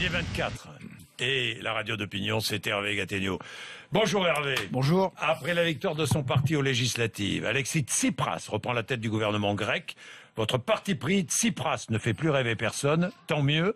est 24. Et la radio d'opinion, c'est Hervé Gattegno. Bonjour Hervé. Bonjour. Après la victoire de son parti aux législatives, Alexis Tsipras reprend la tête du gouvernement grec. Votre parti pris, Tsipras, ne fait plus rêver personne, tant mieux.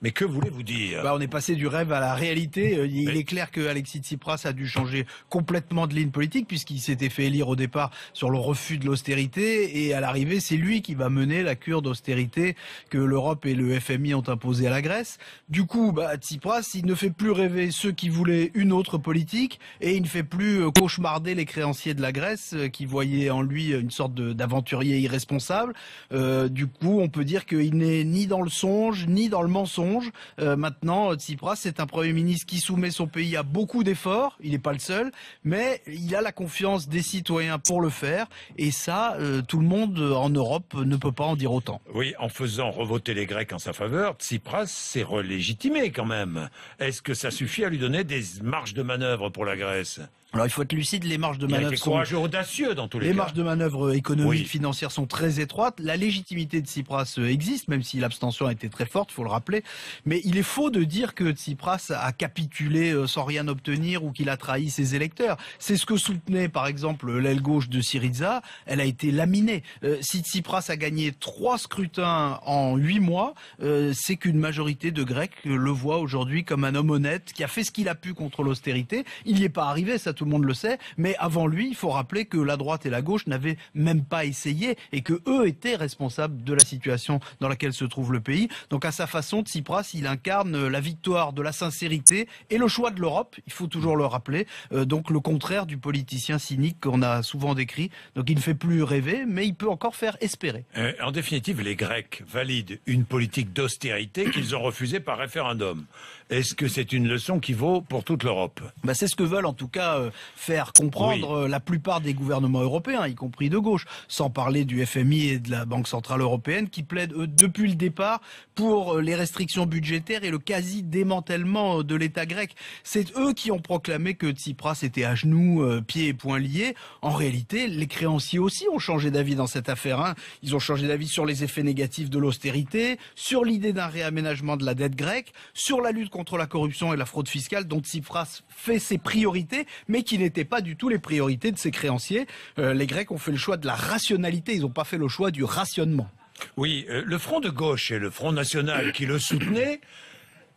Mais que voulez-vous dire? On est passé du rêve à la réalité. Il est clair que Alexis Tsipras a dû changer complètement de ligne politique puisqu'il s'était fait élire au départ sur le refus de l'austérité et à l'arrivée, c'est lui qui va mener la cure d'austérité que l'Europe et le FMI ont imposée à la Grèce. Du coup, Tsipras, il ne fait plus rêver ceux qui voulaient une autre politique et il ne fait plus cauchemarder les créanciers de la Grèce qui voyaient en lui une sorte d'aventurier irresponsable. Du coup, on peut dire qu'il n'est ni dans le songe ni dans le mensonge. Maintenant, Tsipras, c'est un Premier ministre qui soumet son pays à beaucoup d'efforts. Il n'est pas le seul, mais il a la confiance des citoyens pour le faire. Et ça, tout le monde en Europe ne peut pas en dire autant. Oui, en faisant revoter les Grecs en sa faveur, Tsipras s'est relégitimé quand même. Est-ce que ça suffit à lui donner des marges de manœuvre pour la Grèce? Alors il faut être lucide, les marges de manœuvre Il a été courageux, audacieux dans tous les cas. Les marges de manœuvre économiques, financières sont très étroites. La légitimité de Tsipras existe, même si l'abstention a été très forte, faut le rappeler. Mais il est faux de dire que Tsipras a capitulé sans rien obtenir ou qu'il a trahi ses électeurs. C'est ce que soutenait par exemple l'aile gauche de Syriza. Elle a été laminée. Si Tsipras a gagné 3 scrutins en 8 mois, c'est qu'une majorité de Grecs le voit aujourd'hui comme un homme honnête qui a fait ce qu'il a pu contre l'austérité. Il n'y est pas arrivé, ça tout le monde le sait, mais avant lui, il faut rappeler que la droite et la gauche n'avaient même pas essayé et que eux étaient responsables de la situation dans laquelle se trouve le pays. Donc à sa façon, Tsipras, il incarne la victoire de la sincérité et le choix de l'Europe, il faut toujours le rappeler, donc le contraire du politicien cynique qu'on a souvent décrit. Donc il ne fait plus rêver, mais il peut encore faire espérer. En définitive, les Grecs valident une politique d'austérité qu'ils ont refusée par référendum. Est-ce que c'est une leçon qui vaut pour toute l'Europe? C'est ce que veulent en tout cas faire comprendre la plupart des gouvernements européens, y compris de gauche, sans parler du FMI et de la Banque Centrale Européenne, qui plaident depuis le départ pour les restrictions budgétaires et le quasi-démantèlement de l'État grec. C'est eux qui ont proclamé que Tsipras était à genoux, pieds et poings liés. En réalité, les créanciers aussi ont changé d'avis dans cette affaire. Ils ont changé d'avis sur les effets négatifs de l'austérité, sur l'idée d'un réaménagement de la dette grecque, sur la lutte contre la corruption et la fraude fiscale dont Tsipras fait ses priorités, mais qui n'étaient pas du tout les priorités de ses créanciers. Les Grecs ont fait le choix de la rationalité, ils n'ont pas fait le choix du rationnement. Oui, le Front de gauche et le Front national qui le soutenaient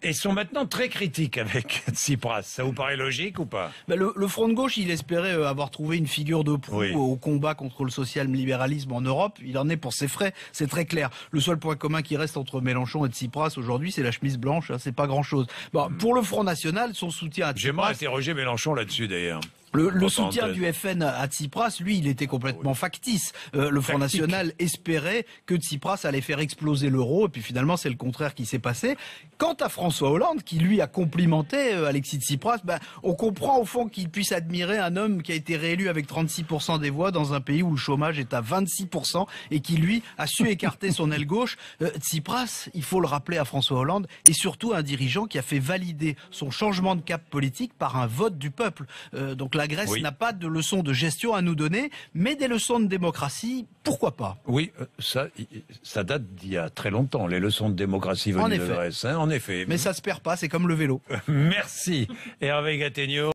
et sont maintenant très critiques avec Tsipras. Ça vous paraît logique ou pas? Le Front de gauche, il espérait avoir trouvé une figure de proue au combat contre le social-libéralisme en Europe. Il en est pour ses frais, c'est très clair. Le seul point commun qui reste entre Mélenchon et Tsipras aujourd'hui, c'est la chemise blanche, c'est pas grand-chose. Pour le Front national, son soutien à Tsipras... J'aimerais interroger Mélenchon là-dessus d'ailleurs. Le soutien du FN à Tsipras, lui, il était complètement factice. Le Front National espérait que Tsipras allait faire exploser l'euro, et puis finalement, c'est le contraire qui s'est passé. Quant à François Hollande, qui lui a complimenté Alexis Tsipras, on comprend au fond qu'il puisse admirer un homme qui a été réélu avec 36% des voix dans un pays où le chômage est à 26% et qui, lui, a su écarter son aile gauche. Tsipras, il faut le rappeler à François Hollande, est surtout un dirigeant qui a fait valider son changement de cap politique par un vote du peuple. Donc la Grèce n'a pas de leçons de gestion à nous donner, mais des leçons de démocratie, pourquoi pas? Oui, ça date d'il y a très longtemps, les leçons de démocratie venues de Grèce, en effet. Mais ça se perd pas, c'est comme le vélo. Merci Hervé Gattegno.